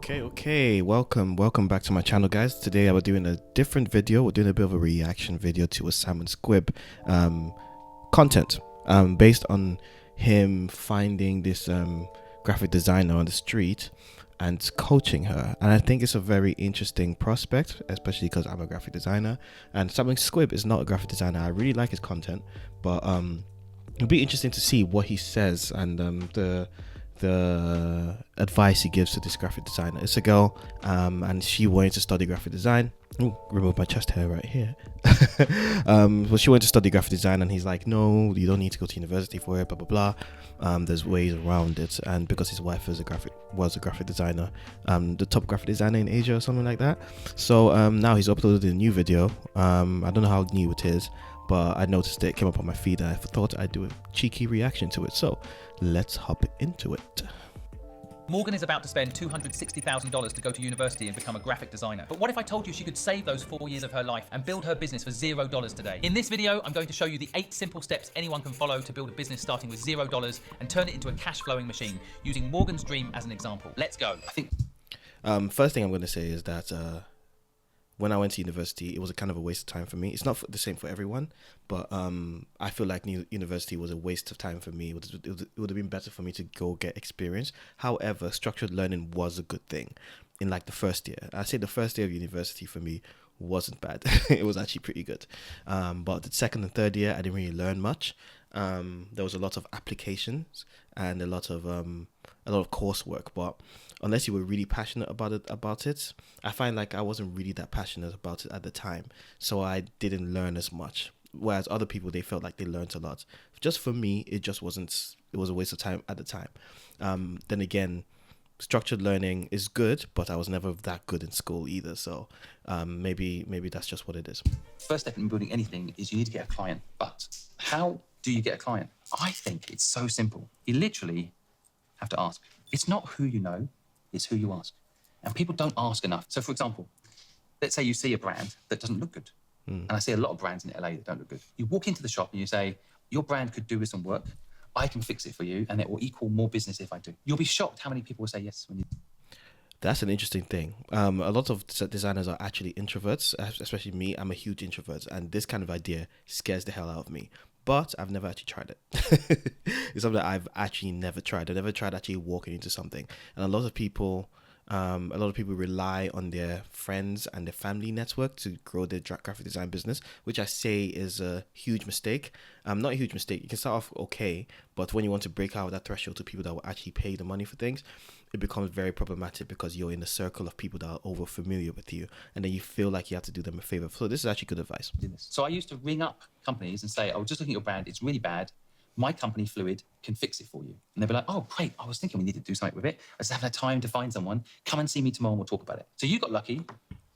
Okay. Welcome back to my channel, guys. Today I'm doing a different video. We're doing a bit of a reaction video to a Simon Squibb content based on him finding this graphic designer on the street and coaching her. And I think it's a very interesting prospect, especially because I'm a graphic designer and Simon Squibb is not a graphic designer. I really like his content, but it'll be interesting to see what he says and the advice he gives to this graphic designer. It's a girl and she wanted to study graphic design. Ooh, remove my chest hair right here. Well, she wanted to study graphic design and he's like, no, you don't need to go to university for it, blah blah blah. There's ways around it. And because his wife was a graphic designer, the top graphic designer in Asia or something like that. So now he's uploaded a new video. I don't know how new it is, but I noticed it came up on my feed and I thought I'd do a cheeky reaction to it. So let's hop into it. Morgan is about to spend $260,000 to go to university and become a graphic designer. But what if I told you she could save those 4 years of her life and build her business for $0 today? In this video, I'm going to show you the 8 simple steps anyone can follow to build a business starting with $0 and turn it into a cash flowing machine, using Morgan's dream as an example. Let's go. First thing I'm going to say is that when I went to university, it was a kind of a waste of time for me. It's not the same for everyone, but I feel like university was a waste of time for me. It would have been better for me to go get experience. However, structured learning was a good thing in like the first year. I say the first year of university for me wasn't bad. It was actually pretty good. But the second and third year, I didn't really learn much. There was a lot of applications and a lot of coursework, but unless you were really passionate about it, I find like I wasn't really that passionate about it at the time, so I didn't learn as much. Whereas other people, they felt like they learned a lot. Just for me, it just wasn't. It was a waste of time at the time. Then again, structured learning is good, but I was never that good in school either. So maybe that's just what it is. First step in building anything is you need to get a client. But how do you get a client? I think it's so simple. You literally have to ask. It's not who you know, it's who you ask. And people don't ask enough. So for example, let's say you see a brand that doesn't look good. And I see a lot of brands in LA that don't look good. You walk into the shop and you say, your brand could do with some work. I can fix it for you and it will equal more business if I do. You'll be shocked how many people will say yes when you... That's an interesting thing. A lot of designners are actually introverts, especially me. I'm a huge introvert, and this kind of idea scares the hell out of me. But I've never actually tried it. It's something that I've actually never tried. I've never tried actually walking into something. And a lot of people rely on their friends and their family network to grow their graphic design business, which I say is a huge mistake. Not a huge mistake. You can start off okay, but when you want to break out that threshold to people that will actually pay the money for things, it becomes very problematic because you're in a circle of people that are over familiar with you, and then you feel like you have to do them a favor. So this is actually good advice. So I used to ring up companies and say, I was just looking at your brand, it's really bad. My company, Fluid, can fix it for you. And they'd be like, oh, great. I was thinking we need to do something with it. I just haven't had time to find someone. Come and see me tomorrow and we'll talk about it. So you got lucky,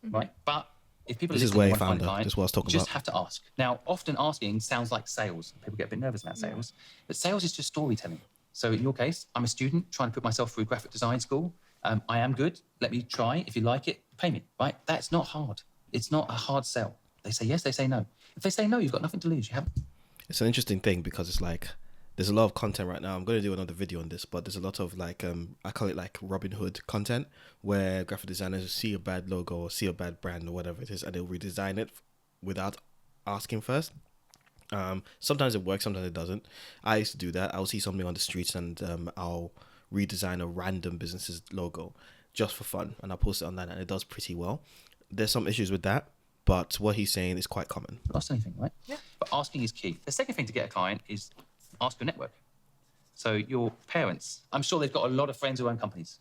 right? But if people This is where you found her. This is what I was talking about. You just have to ask. Now, often asking sounds like sales. People get a bit nervous about sales. But sales is just storytelling. So in your case, I'm a student trying to put myself through graphic design school. I am good. Let me try. If you like it, pay me, right? That's not hard. It's not a hard sell. They say yes, they say no. If they say no, you've got nothing to lose. You haven't. It's an interesting thing because it's like there's a lot of content right now. I'm going to do another video on this, but there's a lot of like I call it like Robin Hood content, where graphic designers see a bad logo or see a bad brand or whatever it is, and they'll redesign it without asking first. Sometimes it works, sometimes it doesn't. I used to do that. I'll see something on the streets and I'll redesign a random business's logo just for fun, and I'll post it online, and it does pretty well. There's some issues with that, but what he's saying is quite common. Lost anything, right? Yeah. But asking is key. The second thing to get a client is ask your network. So your parents, I'm sure they've got a lot of friends who own companies,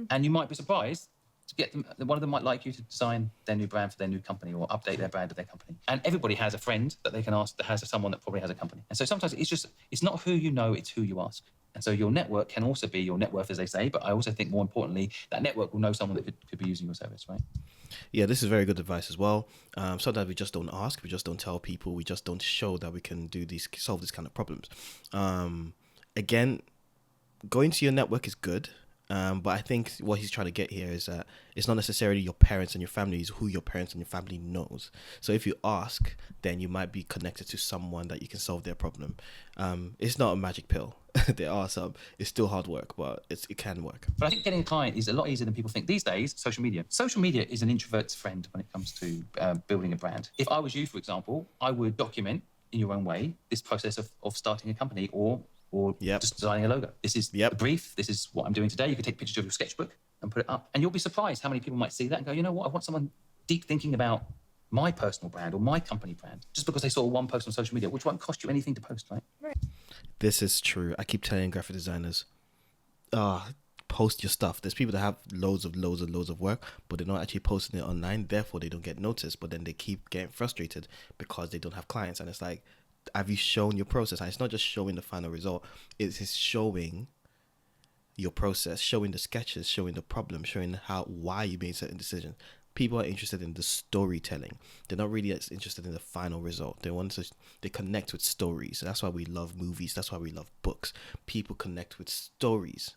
and you might be surprised to get them. One of them might like you to design their new brand for their new company or update their brand of their company. And everybody has a friend that they can ask that has someone that probably has a company. And so sometimes it's not who you know, it's who you ask. And so your network can also be your net worth, as they say. But I also think more importantly, that network will know someone that could be using your service, right? Yeah, this is very good advice as well. Sometimes we just don't ask, we just don't tell people, we just don't show that we can solve these kind of problems. Again, going to your network is good. But I think what he's trying to get here is that it's not necessarily your parents and your family, it's who your parents and your family knows. So if you ask, then you might be connected to someone that you can solve their problem. It's not a magic pill. there are some. It's still hard work, but it can work. But I think getting a client is a lot easier than people think. These days, social media. Social media is an introvert's friend when it comes to building a brand. If I was you, for example, I would document in your own way this process of starting a company or just designing a logo. This is the brief. This is what I'm doing today. You can take pictures of your sketchbook and put it up. And you'll be surprised how many people might see that and go, you know what, I want someone deep thinking about my personal brand or my company brand, just because they saw one post on social media, which won't cost you anything to post, right? Right. This is true. I keep telling graphic designers, post your stuff. There's people that have loads of work, but they're not actually posting it online. Therefore, they don't get noticed. But then they keep getting frustrated because they don't have clients. And it's like, have you shown your process? And it's not just showing the final result. It's showing your process, showing the sketches, showing the problem, showing why you made certain decisions. People are interested in the storytelling. They're not really as interested in the final result. They connect with stories. That's why we love movies. That's why we love books. People connect with stories.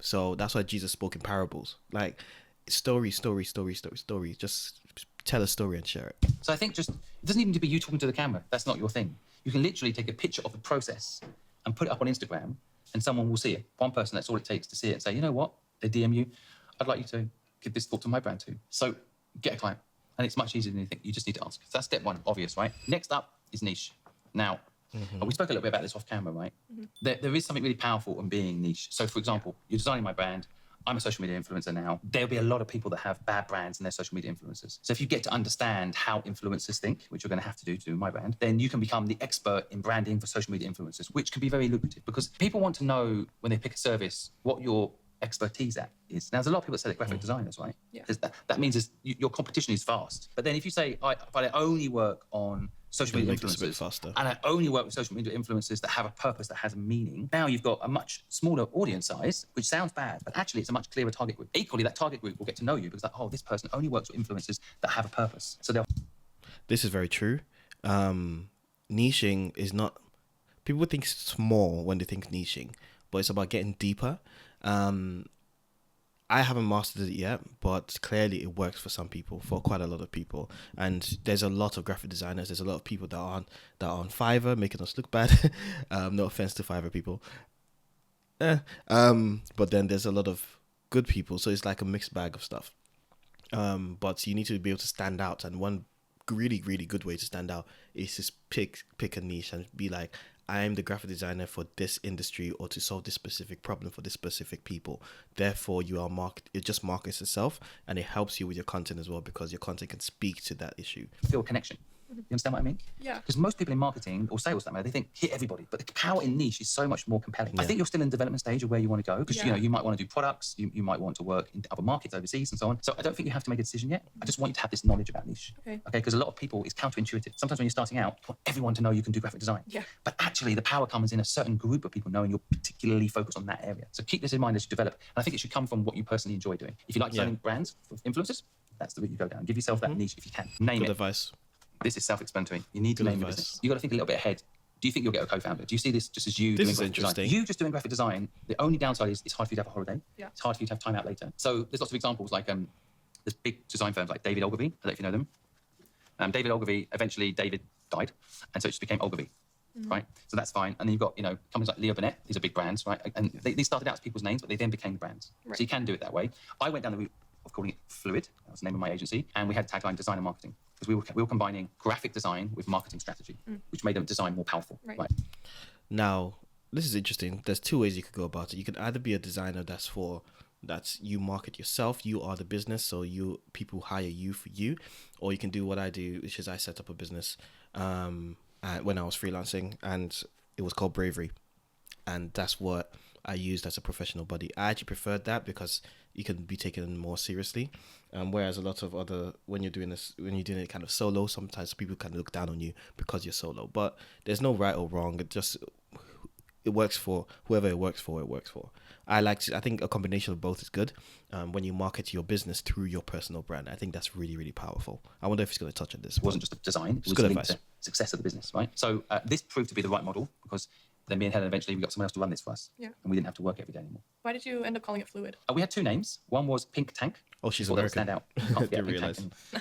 So that's why Jesus spoke in parables. Like, story. Just tell a story and share it. So I think it doesn't even need to be you talking to the camera. That's not your thing. You can literally take a picture of the process and put it up on Instagram, and someone will see it. One person, that's all it takes to see it and say, you know what? They DM you. I'd like you to give this thought to my brand too. So get a client. And it's much easier than you think. You just need to ask. So that's step one, obvious, right? Next up is niche. Now, we spoke a little bit about this off camera, right? There is something really powerful in being niche. So, for example, you're designing my brand. I'm a social media influencer now. There'll be a lot of people that have bad brands and they're social media influencers. So if you get to understand how influencers think, which you're going to have to do my brand, then you can become the expert in branding for social media influencers, which can be very lucrative because people want to know when they pick a service what your expertise at is. Now, there's a lot of people that say they're graphic designers, right? Yeah. Because that means your competition is fast. But then if you say, but I only work on social media influencers, and I only work with social media influencers that have a purpose, that has a meaning, now you've got a much smaller audience size, which sounds bad, but actually it's a much clearer target group. Equally, that target group will get to know you because this person only works with influencers that have a purpose. So this is very true. Niching is not... People think small when they think niching, but it's about getting deeper. I haven't mastered it yet, but clearly it works for some people, for quite a lot of people. And there's a lot of graphic designers. There's a lot of people that are on Fiverr, making us look bad. No offense to Fiverr people. But then there's a lot of good people. So it's like a mixed bag of stuff. But you need to be able to stand out. And one really, really good way to stand out is just pick a niche and be like, I am the graphic designer for this industry or to solve this specific problem for this specific people. Therefore, it just markets itself and it helps you with your content as well because your content can speak to that issue. feel connection. You understand what I mean? Yeah. Because most people in marketing or sales, they think hit everybody, but the power in niche is so much more compelling. Yeah. I think you're still in the development stage of where you want to go because you might want to do products, you might want to work in other markets overseas and so on. So I don't think you have to make a decision yet. I just want you to have this knowledge about niche. Okay. Because a lot of people, it's counterintuitive. Sometimes when you're starting out, you want everyone to know you can do graphic design. Yeah. But actually, the power comes in a certain group of people knowing you're particularly focused on that area. So keep this in mind as you develop. And I think it should come from what you personally enjoy doing. If you like designing brands for influencers, that's the route you go down. Give yourself that niche if you can. Name it. Good advice. This is self-explanatory. You need to name your business. You've got to think a little bit ahead. Do you think you'll get a co-founder? Do you see this just as you doing graphic design? You just doing graphic design, the only downside is it's hard for you to have a holiday. Yeah. It's hard for you to have time out later. So there's lots of examples like there's big design firms like David Ogilvy. I don't know if you know them. David Ogilvy, eventually David died. And so it just became Ogilvy, right? So that's fine. And then you've got, companies like Leo Burnett. These are big brands, right? And they started out as people's names, but they then became brands. Right. So you can do it that way. I went down the route of calling it Fluid. That was the name of my agency. And we had a tagline, design and marketing. Because we were combining graphic design with marketing strategy, which made the design more powerful. Right. Now, this is interesting. There's two ways you could go about it. You can either be a designer that's you market yourself. You are the business, so people hire you for you. Or you can do what I do, which is I set up a business when I was freelancing, and it was called Bravery. And that's what I used as a professional body. I actually preferred that because you can be taken more seriously. Whereas a lot of when you're doing it kind of solo, sometimes people kind of look down on you because you're solo. But there's no right or wrong. It works for whoever it works for. I think a combination of both is good. When you market your business through your personal brand, I think that's really, really powerful. I wonder if he's going to touch on this. It wasn't just a design. It was good linked advice. to success of the business, right? So this proved to be the right model because then me and Helen eventually we got someone else to run this for us. Yeah. And we didn't have to work every day anymore. Why did you end up calling it Fluid? We had two names. One was Pink Tank. Oh, she's American. Stand out. Can't forget Pink Tank.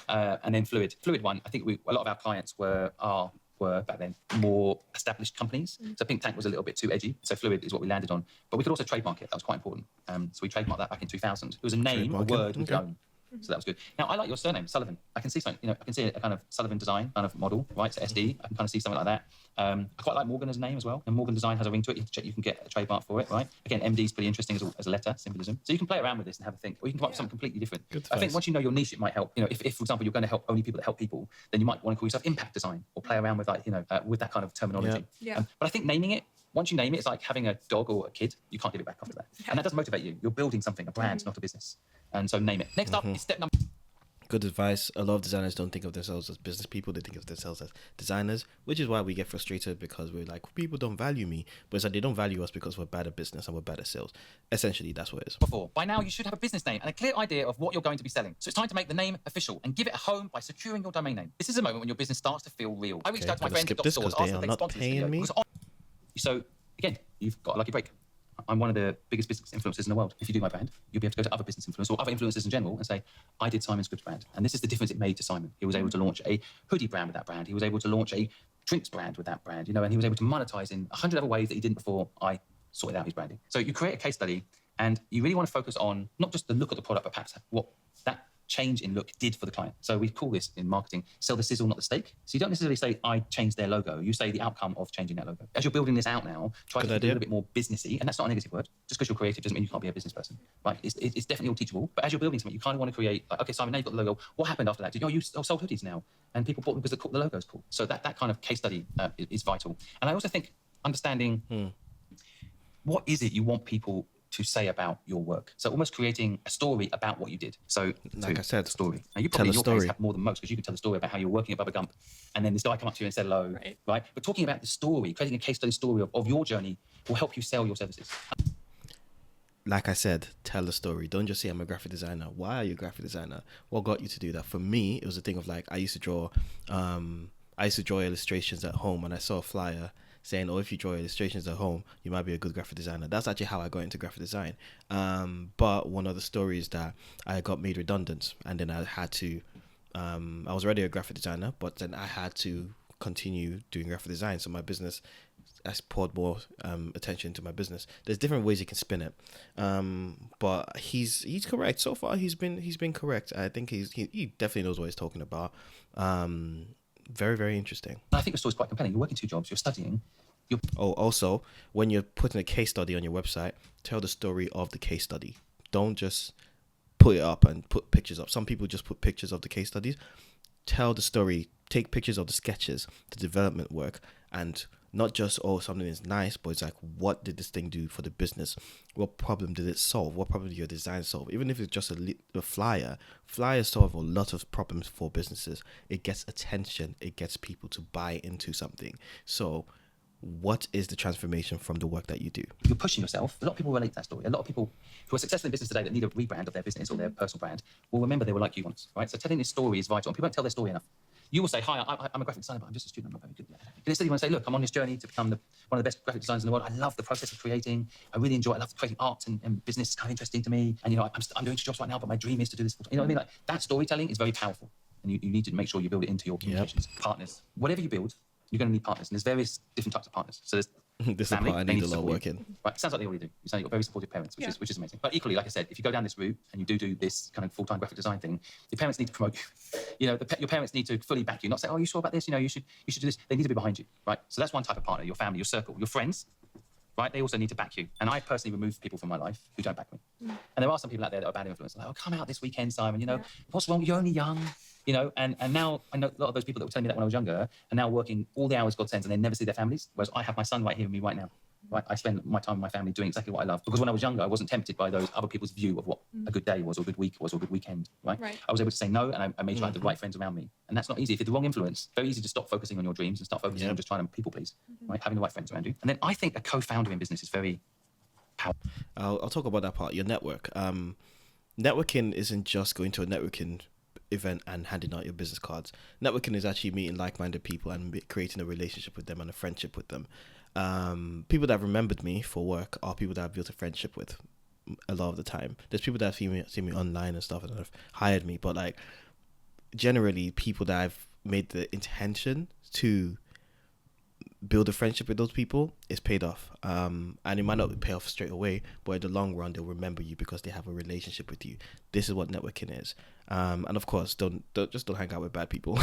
And then Fluid. Fluid one. I think a lot of our clients are were back then more established companies. So Pink Tank was a little bit too edgy. So Fluid is what we landed on. But we could also trademark it. That was quite important. So we trademarked that back in 2000. It was a name, a word we could own. So that was good. Now, I like your surname, Sullivan. I can see something, I can see a kind of Sullivan design kind of model, right? So SD, I can kind of see something like that. I quite like Morgan as a name as well. And Morgan design has a ring to it. You have to check you can get a trademark for it, right? Again, MD is pretty interesting as a letter, symbolism. So you can play around with this and have a think. Or you can come up with something completely different. I think once you know your niche, it might help. If for example, you're going to help only people that help people, then you might want to call yourself impact design or play around with with that kind of terminology. But I think naming it, once you name it, it's like having a dog or a kid. You can't give it back after that. And that does motivate you. You're building something, a brand, not a business. And so name it. Next up is step number. Good advice. A lot of designers don't think of themselves as business people. They think of themselves as designers, which is why we get frustrated because we're like, people don't value me. But it's like they don't value us because we're bad at business and we're bad at sales. Essentially, that's what it is. By now, you should have a business name and a clear idea of what you're going to be selling. So it's time to make the name official and give it a home by securing your domain name. This is a moment when your business starts to feel real. I reached out to my friends at Dr. Stores, asked them if they sponsor this video. So again, you've got a lucky break. I'm one of the biggest business influencers in the world. If you do my brand, you'll be able to go to other business influencers or other influencers in general and say, I did Simon Squibb's brand. And this is the difference it made to Simon. He was able to launch a hoodie brand with that brand. He was able to launch a drinks brand with that brand, and he was able to monetize in 100 other ways that he didn't before I sorted out his branding. So you create a case study and you really want to focus on not just the look of the product, but perhaps what that change in look did for the client. So we call this in marketing, sell the sizzle, not the steak. So you don't necessarily say, I changed their logo. You say the outcome of changing that logo. As you're building this out now, try to be a little bit more businessy. And that's not a negative word. Just because you're creative doesn't mean you can't be a business person. Right? It's definitely all teachable. But as you're building something, you kind of want to create, like, okay, Simon, now you've got the logo. What happened after that? You sold hoodies now. And people bought them because the logo's cool. So that kind of case study is vital. And I also think understanding what is it you want people to say about your work. So almost creating a story about what you did. So like I said, story. Now you probably in your case have more than most because you can tell the story about how you're working at Bubba Gump and then this guy come up to you and said hello, right? But talking about the story, creating a case study story of your journey will help you sell your services. Like I said, tell a story. Don't just say I'm a graphic designer. Why are you a graphic designer? What got you to do that? For me, it was a thing of like, I used to draw illustrations at home and I saw a flyer saying, if you draw illustrations at home, you might be a good graphic designer. That's actually how I got into graphic design. But one of the stories that I got made redundant, and then I had to, I was already a graphic designer, but then I had to continue doing graphic design. So my business, I poured more attention to my business. There's different ways you can spin it, but he's correct so far. He's been correct. I think he definitely knows what he's talking about. Very, very interesting. I think the story's quite compelling. You're working 2 jobs, you're studying. Also, when you're putting a case study on your website, tell the story of the case study. Don't just put it up and put pictures up. Some people just put pictures of the case studies. Tell the story. Take pictures of the sketches, the development work, and not just, something is nice, but it's like, what did this thing do for the business? What problem did it solve? What problem did your design solve? Even if it's just a flyer, flyers solve a lot of problems for businesses. It gets attention. It gets people to buy into something. So what is the transformation from the work that you do? You're pushing yourself. A lot of people relate to that story. A lot of people who are successful in business today that need a rebrand of their business or their personal brand will remember they were like you once, right? So telling this story is vital. And people don't tell their story enough. You will say, hi, I'm a graphic designer, but I'm just a student. I'm not very good at it. Instead, you want to say, look, I'm on this journey to become one of the best graphic designers in the world. I love the process of creating. I really enjoy it. I love creating art and business is kind of interesting to me. And, I'm doing 2 jobs right now, but my dream is to do this. You know what I mean? Like, that storytelling is very powerful. And you need to make sure you build it into your communications. Partners. Whatever you build, you're going to need partners. And there's various different types of partners. So there's this family, is the part I need a lot of work in. Right, sounds like they already do. You sound like you've got very supportive parents, which is amazing. But equally, like I said, if you go down this route and you do this kind of full-time graphic design thing, your parents need to promote you. Your parents need to fully back you, not say, you sure about this? You should do this. They need to be behind you, right? So that's one type of partner, your family, your circle, your friends, right? They also need to back you. And I personally remove people from my life who don't back me. And there are some people out there that are bad influence. Like, come out this weekend, Simon, what's wrong? You're only young. And now I know a lot of those people that were telling me that when I was younger are now working all the hours God sends and they never see their families. Whereas I have my son right here with me right now. Right? I spend my time with my family doing exactly what I love. Because when I was younger, I wasn't tempted by those other people's view of what a good day was or a good week was or a good weekend. Right? I was able to say no, and I made sure I had the right friends around me. And that's not easy. If you're the wrong influence, very easy to stop focusing on your dreams and start focusing on just trying to people please. Right? Having the right friends around you. And then I think a co-founder in business is very powerful. I'll talk about that part, your network. Networking isn't just going to a networking event and handing out your business cards. Networking is actually meeting like-minded people and creating a relationship with them and a friendship with them. People that have remembered me for work are people that I've built a friendship with a lot of the time. There's people that have seen me online and stuff and have hired me, but like generally people that I've made the intention to build a friendship with those people, it's paid off. And it might not pay off straight away, but in the long run, they'll remember you because they have a relationship with you. This is what networking is. And of course, don't hang out with bad people.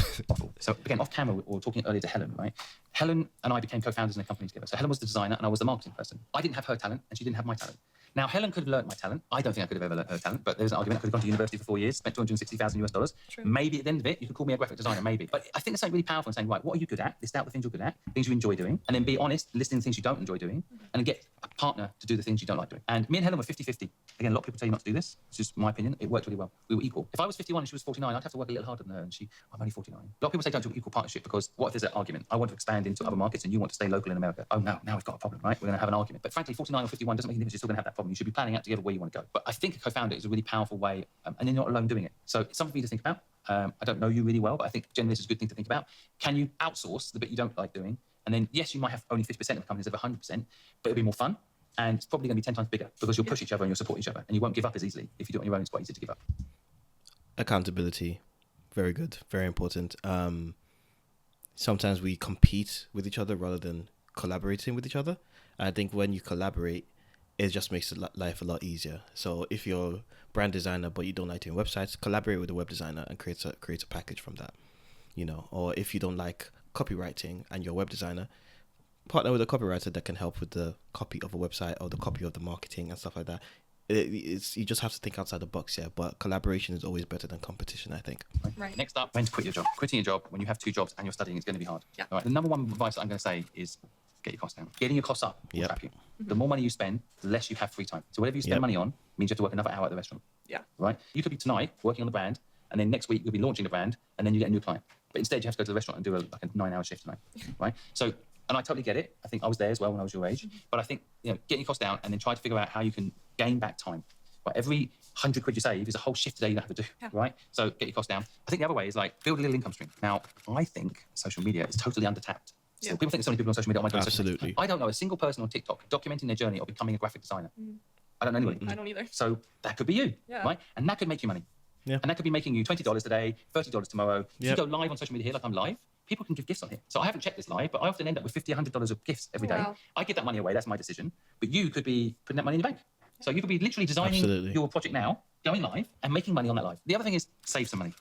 So again, off camera, we were talking earlier to Helen, right? Helen and I became co-founders in a company together. So Helen was the designer and I was the marketing person. I didn't have her talent and she didn't have my talent. Now, Helen could have learned my talent. I don't think I could have ever learned her talent, but there's an argument. I could have gone to university for 4 years, spent $260,000 US. True. Maybe at the end of it, you could call me a graphic designer, maybe. But I think there's something really powerful in saying, right, what are you good at? List out the things you're good at, things you enjoy doing, and then be honest, listing the things you don't enjoy doing, and then get a partner to do the things you don't like doing. And me and Helen were 50-50. Again, a lot of people tell you not to do this. It's just my opinion. It worked really well. We were equal. If I was 51 and she was 49, I'd have to work a little harder than her, and I'm only 49. A lot of people say don't do equal partnership because what if there's an argument? I want to expand into other markets and you want to stay local in America. Oh, now we've got a problem, right? We're going to have an argument. But frankly, 49 or 51 doesn't make any difference. You're still going to have that problem. You should be planning out together where you want to go. But I think a co-founder is a really powerful way, and you're not alone doing it. So it's something for you to think about. I don't know you really well, but I think generally this is a good thing to think about. Can you outsource the bit you don't like doing? And then, yes, you might have only 50% of the companies over 100%, but it'll be more fun. And it's probably going to be 10 times bigger because you'll push each other and you'll support each other. And you won't give up as easily. If you do it on your own, it's quite easy to give up. Accountability. Very good. Very important. Sometimes we compete with each other rather than collaborating with each other. I think when you collaborate, it just makes life a lot easier. So if you're a brand designer but you don't like doing websites, collaborate with a web designer and create a package from that. Or if you don't like copywriting and you're a web designer, partner with a copywriter that can help with the copy of a website or the copy of the marketing and stuff like that. You just have to think outside the box here, but collaboration is always better than competition, I think. Right. Next up, when to quit your job. Quitting your job when you have 2 jobs and you're studying is going to be hard. Yeah. All right. The number one advice that I'm going to say is get your costs down. Getting your costs up will Yep. trap you. The more money you spend, the less you have free time. So whatever you spend money on means you have to work another hour at the restaurant. Yeah. Right? You could be tonight working on the brand, and then next week you'll be launching the brand, and then you get a new client. But instead you have to go to the restaurant and do a 9-hour shift tonight. Right? So, and I totally get it. I think I was there as well when I was your age. But I think, getting your costs down and then try to figure out how you can gain back time. Right? Every 100 quid you save is a whole shift a day you don't have to do. Yeah. Right? So get your costs down. I think the other way is build a little income stream. Now, I think social media is totally undertapped. So people think so many people on social media, oh my God, Absolutely. I don't know a single person on TikTok documenting their journey of becoming a graphic designer. I don't know anybody. I don't either. So that could be you, Yeah. right? And that could make you money. Yeah. And that could be making you $20 today, $30 tomorrow. If Yep. you go live on social media here, like I'm live, people can give gifts on here. So I haven't checked this live, but I often end up with $50, $100 of gifts every day. Wow. I give that money away, that's my decision. But you could be putting that money in your bank. So you could be literally designing Absolutely. your project now, going live, and making money on that live. The other thing is save some money.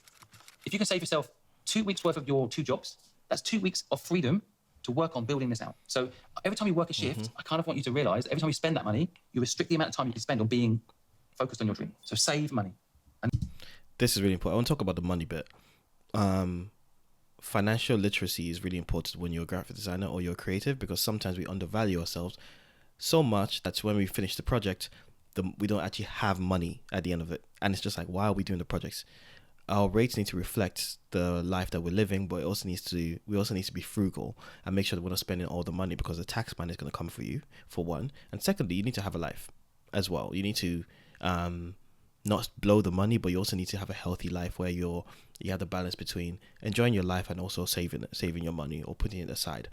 If you can save yourself 2 weeks worth of your 2 jobs, that's 2 weeks of freedom to work on building this out. So every time you work a shift, I kind of want you to realize every time you spend that money, you restrict the amount of time you can spend on being focused on your dream. So save money. This is really important. I want to talk about the money bit. Financial literacy is really important when you're a graphic designer or you're a creative, because sometimes we undervalue ourselves so much that when we finish the project, we don't actually have money at the end of it. And it's just like, why are we doing the projects? Our rates need to reflect the life that we're living, but we also need to be frugal and make sure that we're not spending all the money, because the tax man is going to come for you, for one. And secondly, you need to have a life as well. You need to not blow the money, but you also need to have a healthy life where you have the balance between enjoying your life and also saving your money or putting it aside.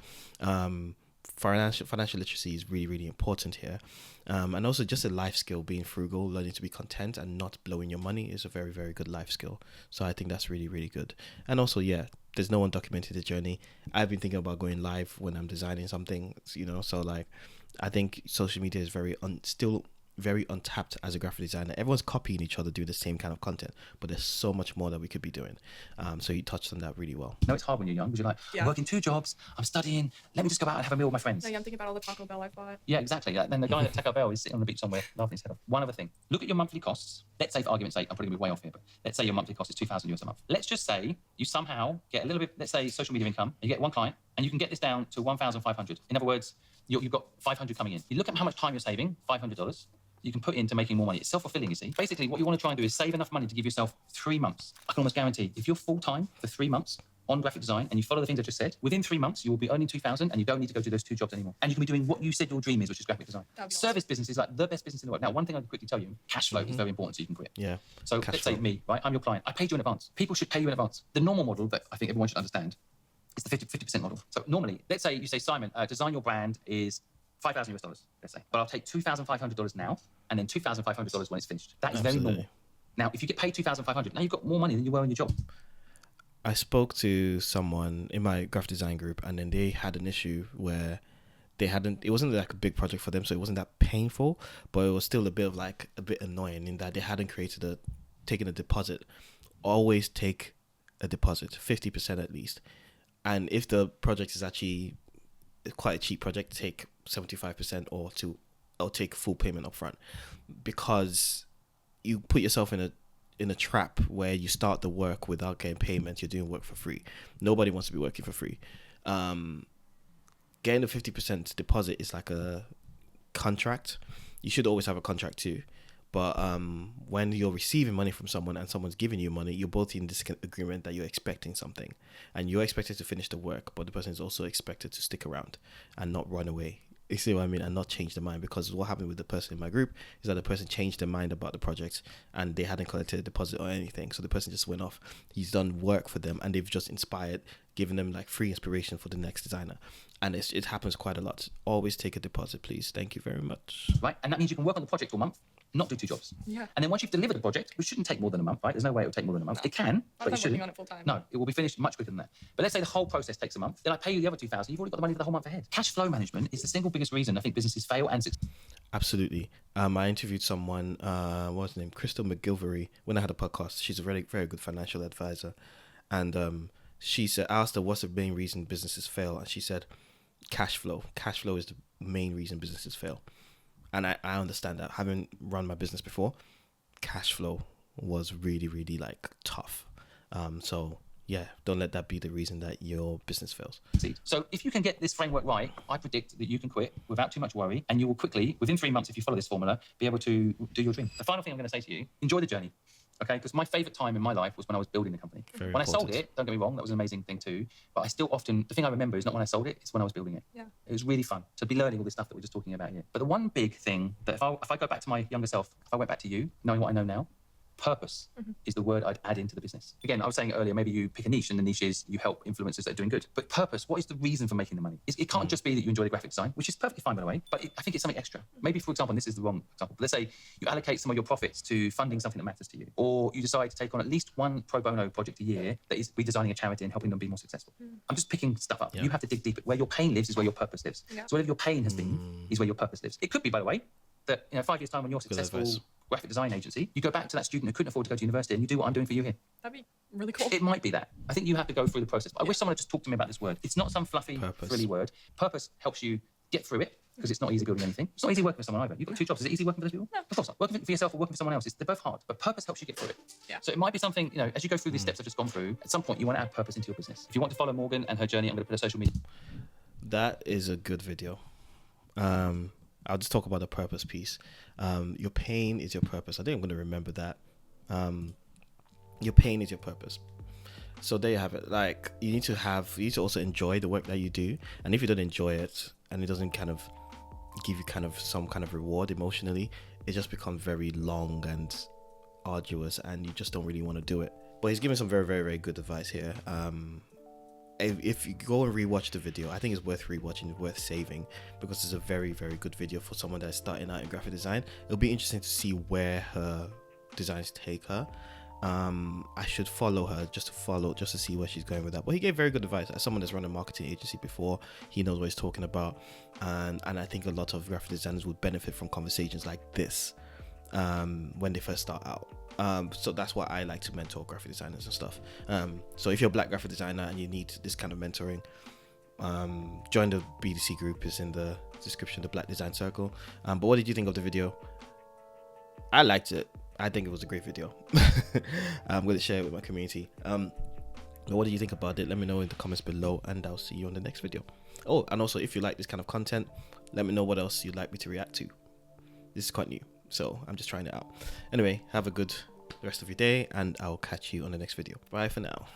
Financial literacy is really, really important here. And also just a life skill, being frugal, learning to be content and not blowing your money is a very, very good life skill. So I think that's really, really good. And also, there's no one documented the journey. I've been thinking about going live when I'm designing something, so I think social media is still very untapped as a graphic designer. Everyone's copying each other, doing the same kind of content, but there's so much more that we could be doing. So you touched on that really well. No, it's hard when you're young because you're like, I'm working 2 jobs, I'm studying, let me just go out and have a meal with my friends. No, I'm thinking about all the Taco Bell I've bought. Yeah, exactly. Then the guy at Taco Bell is sitting on the beach somewhere, laughing his head off. One other thing, look at your monthly costs. Let's say, for argument's sake, I'm probably going to be way off here, but let's say your monthly cost is $2,000 a month. Let's just say you somehow get a little bit, let's say, social media income, and you get 1 client, and you can get this down to $1,500. In other words, you've got 500 coming in. You look at how much time you're saving, $500. You can put into making more money. It's self-fulfilling, you see. Basically, what you want to try and do is save enough money to give yourself 3 months. I can almost guarantee, if you're full-time for 3 months on graphic design and you follow the things I just said, within 3 months, you will be earning $2,000 and you don't need to go do those 2 jobs anymore. And you can be doing what you said your dream is, which is graphic design. Service business is like the best business in the world. Now, one thing I'll quickly tell you, cash flow is very important so you can quit. Yeah. So let's say me, right? I'm your client. I paid you in advance. People should pay you in advance. The normal model that I think everyone should understand is the 50% model. So normally, let's say you say, Simon, design your brand is $5,000, let's say. But I'll take $2,500 now and then $2,500 when it's finished. That is very normal. Now, if you get paid $2,500, now you've got more money than you were in your job. I spoke to someone in my graphic design group, and then they had an issue where it wasn't like a big project for them, so it wasn't that painful, but it was still a bit annoying in that they hadn't taken a deposit. Always take a deposit, 50% at least. And if the project is actually quite a cheap project, take 75% or take full payment up front, because you put yourself in a trap where you start the work without getting payment. You're doing work for free. Nobody wants to be working for free. Getting a 50% deposit is like a contract. You should always have a contract too. But when you're receiving money from someone and someone's giving you money, you're both in this agreement that you're expecting something, and you're expected to finish the work, but the person is also expected to stick around and not run away. You see what I mean? And not change their mind, because what happened with the person in my group is that the person changed their mind about the project and they hadn't collected a deposit or anything. So the person just went off. He's done work for them and they've just inspired, giving them like free inspiration for the next designer. And it happens quite a lot. Always take a deposit, please. Thank you very much. Right, and that means you can work on the project for a month, not do 2 jobs. Yeah. And then once you've delivered the project, which shouldn't take more than a month, right? There's no way it would take more than a month. No. It can, but it I'm shouldn't. working on it full time. No, it will be finished much quicker than that. But let's say the whole process takes a month, then I pay you the other 2,000. You've already got the money for the whole month ahead. Cash flow management is the single biggest reason I think businesses fail and succeed. Absolutely. I interviewed someone, what was her name? Crystal McGilvery, when I had a podcast. She's a very, very good financial advisor. And she said, I asked her, what's the main reason businesses fail? And she said, cash flow. Cash flow is the main reason businesses fail. And I understand that. Having run my business before, cash flow was really, really like tough. So yeah, don't let that be the reason that your business fails. So if you can get this framework right, I predict that you can quit without too much worry, and you will quickly, within 3 months, if you follow this formula, be able to do your dream. The final thing I'm going to say to you, enjoy the journey. Okay, because my favorite time in my life was when I was building the company. Very when important. I sold it, don't get me wrong, that was an amazing thing too. But I still often, the thing I remember is not when I sold it, it's when I was building it. Yeah. It was really fun to be learning all this stuff that we're just talking about here. But the one big thing that if I go back to my younger self, if I went back to you, knowing what I know now, purpose is the word I'd add into the business. Again, I was saying earlier, maybe you pick a niche and the niche is you help influencers that are doing good. But purpose, what is the reason for making the money? It can't just be that you enjoy the graphic design, which is perfectly fine, by the way, but I think it's something extra. Maybe, for example, and this is the wrong example, but let's say you allocate some of your profits to funding something that matters to you, or you decide to take on at least one pro bono project a year that is redesigning a charity and helping them be more successful. I'm just picking stuff up. Yeah. You have to dig deeper. Where your pain lives is where your purpose lives. Yeah. So whatever your pain has been is where your purpose lives. It could be, by the way, that 5 years' time when you're Good successful advice. graphic design agency, you go back to that student who couldn't afford to go to university and you do what I'm doing for you here. That'd be really cool. It might be that. I think you have to go through the process. But I wish someone had just talked to me about this word. It's not some fluffy, Purpose. frilly word. Purpose helps you get through it because it's not easy building anything. It's not easy working with someone either. You've got 2 jobs. Is it easy working with those people? No. Of course not. Working for yourself or working for someone else, they're both hard. But purpose helps you get through it. Yeah. So it might be something, as you go through these steps I've just gone through, at some point you want to add purpose into your business. If you want to follow Morgan and her journey, I'm going to put her social media. That is a good video. I'll just talk about the purpose piece. Your pain is your purpose. I think I'm going to remember that. Your pain is your purpose. So there you have it. Like you need to also enjoy the work that you do. And if you don't enjoy it and it doesn't kind of give you kind of some kind of reward emotionally, it just becomes very long and arduous and you just don't really want to do it. But he's giving some very, very, very good advice here. If you go and rewatch the video, I think it's worth rewatching, worth saving, because it's a very, very good video for someone that's starting out in graphic design. It'll be interesting to see where her designs take her. I should follow her just to see where she's going with that. But he gave very good advice. As someone that's run a marketing agency before, he knows what he's talking about, and I think a lot of graphic designers would benefit from conversations like this when they first start out. So that's why I like to mentor graphic designers and stuff. So if you're a black graphic designer and you need this kind of mentoring, join the BDC group, is in the description, the Black Design Circle. But what did you think of the video? I liked it. I think it was a great video. I'm going to share it with my community. But what do you think about it? Let me know in the comments below, and I'll see you on the next video. Oh, and also if you like this kind of content, let me know what else you'd like me to react to. This is quite new, so I'm just trying it out. Anyway, have a good rest of your day, and I'll catch you on the next video. Bye for now.